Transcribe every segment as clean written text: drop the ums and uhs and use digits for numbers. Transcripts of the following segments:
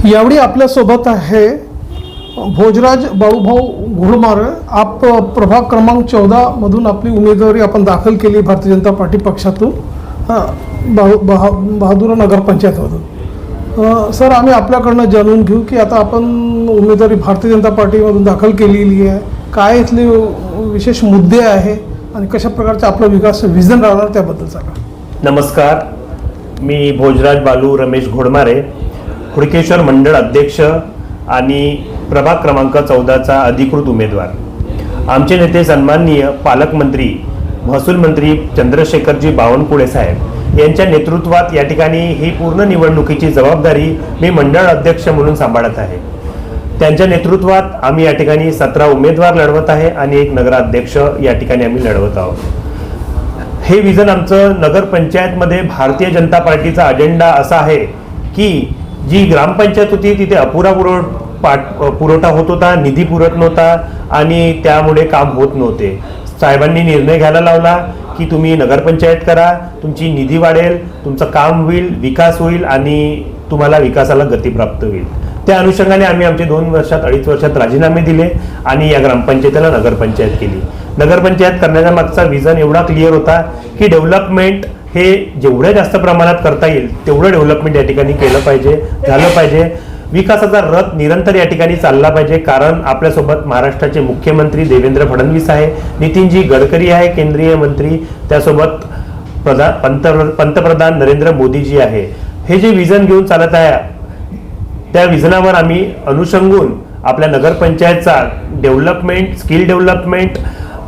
यावेळी आपल्यासोबत आहे भोजराज बाळूभाऊ घोडमारे. आप प्रभाग क्रमांक 14 मधून आपली उमेदवारी आपण दाखल केली भारतीय जनता पार्टी पक्षातून बहादूर नगरपंचायतमधून. सर, आम्ही आपल्याकडनं जाणून घेऊ की आता आपण उमेदवारी भारतीय जनता पार्टीमधून दाखल केलेली आहे, काय इथले विशेष मुद्दे आहे आणि कशा प्रकारचं आपलं विकास विजन राहणार त्याबद्दल सांगा. नमस्कार, मी भोजराज बालू रमेश घोडमारे, हुडकेश्वर मंडळ अध्यक्ष आणि प्रभाग क्रमांक 14चा अधिकृत उमेदवार. आमचे नेते सन्माननीय पालकमंत्री महसूल मंत्री चंद्रशेखरजी बावनकुळे साहेब यांच्या नेतृत्वात या ठिकाणी ही पूर्ण निवडणुकीची जबाबदारी मी मंडळ अध्यक्ष म्हणून सांभाळत आहे. त्यांच्या नेतृत्वात आम्ही या ठिकाणी 17 उमेदवार लढवत आहे आणि एक नगराध्यक्ष या ठिकाणी आम्ही लढवत आहोत. हे विजन आमचं नगरपंचायतमध्ये भारतीय जनता पार्टीचा अजेंडा असा आहे की जी ग्रामपंचायत होती तिथे अपुरा पुरवठा होत होता, निधी पुरत नव्हता आणि त्यामुळे काम होत नव्हते. साहेबांनी निर्णय घ्यायला लावला की तुम्ही नगरपंचायत करा, तुमची निधी वाढेल, तुमचं काम होईल, विकास होईल आणि तुम्हाला विकासाला गती प्राप्त होईल. त्या अनुषंगाने आम्ही आमचे 2-2.5 वर्षात राजीनामे दिले आणि या ग्रामपंचायतीला नगरपंचायत केली. नगरपंचायत करण्याचा मागचा विजन एवढा क्लिअर होता की डेव्हलपमेंट हे जेवढ्या जास्त प्रमाणात करता येईल तेवढं डेव्हलपमेंट या ठिकाणी केलं पाहिजे, झालं पाहिजे. विकासाचा रथ निरंतर या ठिकाणी चालला पाहिजे, कारण आपल्यासोबत महाराष्ट्राचे मुख्यमंत्री देवेंद्र फडणवीस आहे, नितीनजी गडकरी आहे केंद्रीय मंत्री, त्यासोबत पंतप्रधान नरेंद्र मोदीजी आहे. हे जे विजन घेऊन चालत आहे त्या विजनावर आम्ही अनुषंगून आपल्या नगरपंचायतचा डेव्हलपमेंट, स्किल डेव्हलपमेंट,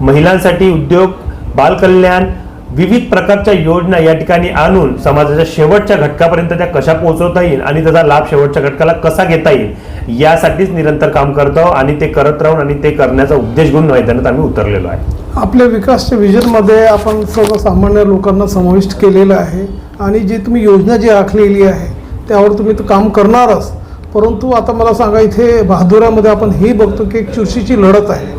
महिलांसाठी उद्योग, बालकल्याण, विविध प्रकारच्या योजना या ठिकाणी आणून समाजाच्या शेवटच्या घटकापर्यंत त्या कशा पोहोचवता येईल आणि त्याचा लाभ शेवटच्या घटकाला कसा घेता येईल यासाठीच निरंतर काम करतो आणि ते करत राहून आणि ते करण्याचा उद्देश घेऊन मैदानात आम्ही उतरलेलो आहे. आपल्या विकासच्या विजनमध्ये आपण सर्वसामान्य लोकांना समाविष्ट केलेलं आहे आणि जी तुम्ही योजना जी आखलेली आहे त्यावर तुम्ही तर काम करणारच, परंतु आता मला सांगा, इथे बहादुरामध्ये आपण हे बघतो की एक चुरशीची लढत आहे.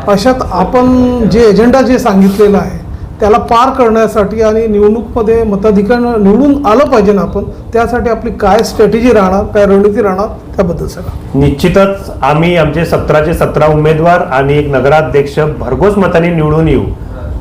अशात आपण जे एजेंडा जे सांगितलेलं आहे त्याला पार करण्यासाठी आणि निवडणूकमध्ये मताधिकार निवडून आलं पाहिजे ना आपण, त्यासाठी आपली काय स्ट्रॅटेजी राहणार, काय रणनीती राहणार त्याबद्दल सांगा. निश्चितच आम्ही आमचे 17चे 17 उमेदवार आणि एक नगराध्यक्ष भरघोस मताने निवडून येऊ.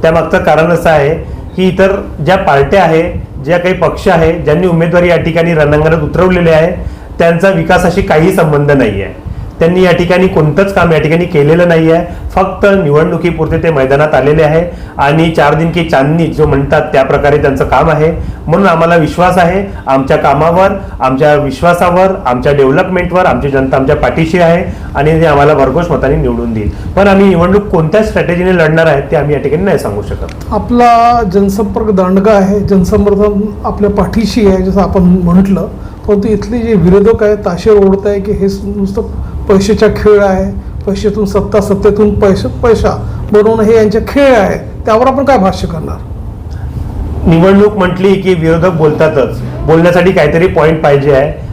त्यामागचं कारण असं आहे की इतर ज्या पार्ट्या आहे, ज्या काही पक्ष आहे ज्यांनी उमेदवारी या ठिकाणी रणांगणात उतरवलेले आहे त्यांचा विकासाशी काही संबंध नाही आहे. त्यांनी या ठिकाणी कोणतंच काम या ठिकाणी केलेलं नाही आहे. फक्त निवडणुकीपुरते ते मैदानात आलेले आहे आणि 4 दिन की चांदनी जो म्हणतात त्या प्रकारे त्यांचं काम आहे. म्हणून आम्हाला विश्वास आहे आमच्या कामावर, आमच्या विश्वासावर, आमच्या डेव्हलपमेंटवर. आमची जनता आमच्या पाठीशी आहे आणि ते आम्हाला भरघोस मताने निवडून देईल. पण आम्ही निवडणूक कोणत्या स्ट्रॅटेजीने लढणार आहे ते आम्ही या ठिकाणी नाही सांगू शकत. आपला जनसंपर्क दांडगा आहे, जनसंपर्क आपल्या पाठीशी आहे जसं आपण म्हटलं, परंतु इथले जे विरोधक आहेत ताशे ओढत आहे की हे नुसतं पैशाचा खेळ आहे, पैशातून सत्ता, सत्तेतून पैसा बनवणं हे यांचे खेळ आहे, त्यावर आपण काय भाष्य करणार. निवडणूक म्हटली की विरोधक बोलतातच, बोलण्यासाठी काहीतरी पॉईंट पाहिजे आहे.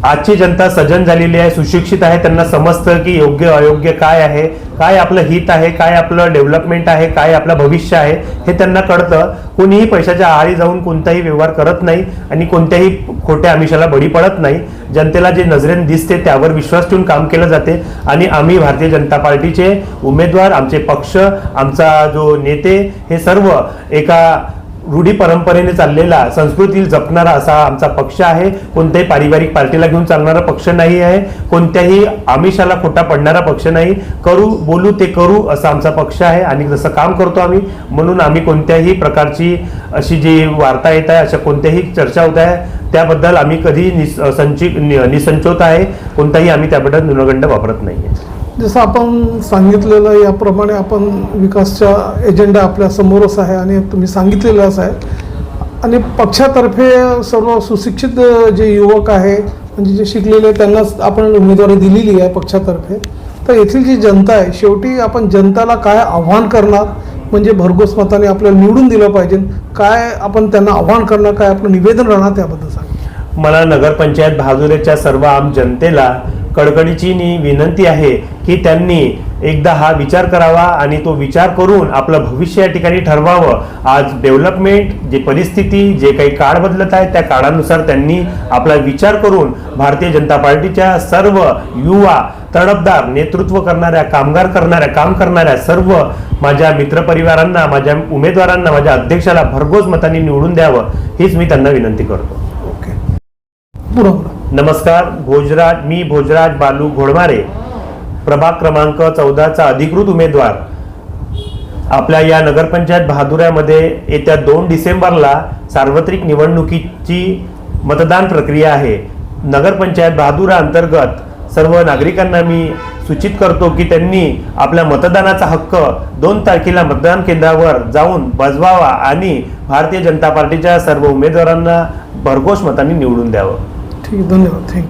आजची जनता सजन झालेली आहे, सुशिक्षित आहे, त्यांना समजतं की योग्य अयोग्य काय आहे, काय आपलं हित आहे, काय आपलं डेव्हलपमेंट आहे, काय आपलं भविष्य आहे हे त्यांना कळतं. कोणीही पैशाच्या आहारी जाऊन कोणताही व्यवहार करत नाही आणि कोणत्याही खोट्या आमिषाला बळी पडत नाही. जनतेला जे नजरेने दिसते त्यावर विश्वास ठेवून काम केलं जाते आणि आम्ही भारतीय जनता पार्टीचे उमेदवार, आमचे पक्ष, आमचा जो नेते हे सर्व एका रूढी परंपरेने चाललेला, संस्कृती जपणारा असा आमचा पक्ष आहे. कोणत्याही पारिवारिक पार्टीला घेऊन चालणारा पक्ष नाही आहे, कोणत्याही आमिषाला खोटा पडणारा पक्ष नाही. करू, बोलू ते करू असा आमचा पक्ष आहे आणि जसं काम करतो आम्ही. म्हणून आम्ही कोणत्याही प्रकारची अशी जी वार्ता येत आहे, अशा कोणत्याही चर्चा होत आहे त्याबद्दल आम्ही कधी निसंचोत आहे, कोणताही आम्ही त्याबद्दल न्यूनगंड वापरत नाही आहे. जसं आपण सांगितलेलं याप्रमाणे आपण विकासचा एजेंडा आपल्या समोरच आहे आणि तुम्ही सांगितलेलंच आहे आणि पक्षातर्फे सर्व सुशिक्षित जे युवक आहे म्हणजे जे शिकलेले त्यांनाच आपण उमेदवारी दिलेली आहे पक्षातर्फे. तर येथील जी जनता आहे, शेवटी आपण जनताला काय आव्हान करणार, म्हणजे भरघोस मताने आपल्याला निवडून दिलं पाहिजे, काय आपण त्यांना आव्हान करणार, काय आपलं निवेदन राहणार त्याबद्दल सांगा. मला नगरपंचायत बहादुरेच्या सर्व आम जनतेला कडकडीची विनंती आहे की त्यांनी एकदा हा विचार करावा आणि तो विचार करून आपलं भविष्य या ठिकाणी ठरवावं. आज डेव्हलपमेंट, जे परिस्थिती, जे काही काळ बदलत आहे त्या काळानुसार त्यांनी आपला विचार करून भारतीय जनता पार्टीच्या सर्व युवा तडफदार नेतृत्व करणाऱ्या, कामगार करणाऱ्या, काम करणाऱ्या सर्व माझ्या मित्रपरिवारांना, माझ्या उमेदवारांना, माझ्या अध्यक्षाला भरघोस मतांनी निवडून द्यावं हीच मी त्यांना विनंती करतो. ओके, बरोबर. नमस्कार. मी भोजराज बालू घोडमारे, प्रभाग क्रमांक 14चा अधिकृत उमेदवार. आपल्या या नगरपंचायत बहादुऱ्यामध्ये येत्या 2 डिसेंबरला सार्वत्रिक निवडणुकीची मतदान प्रक्रिया आहे. नगरपंचायत बहादुरा अंतर्गत सर्व नागरिकांना मी सूचित करतो की त्यांनी आपल्या मतदानाचा हक्क 2 तारखेला मतदान केंद्रावर जाऊन बजवावा आणि भारतीय जनता पार्टीच्या सर्व उमेदवारांना भरघोस मतांनी निवडून द्यावं. ठीक आहे, धन्यवाद. थँक्यू.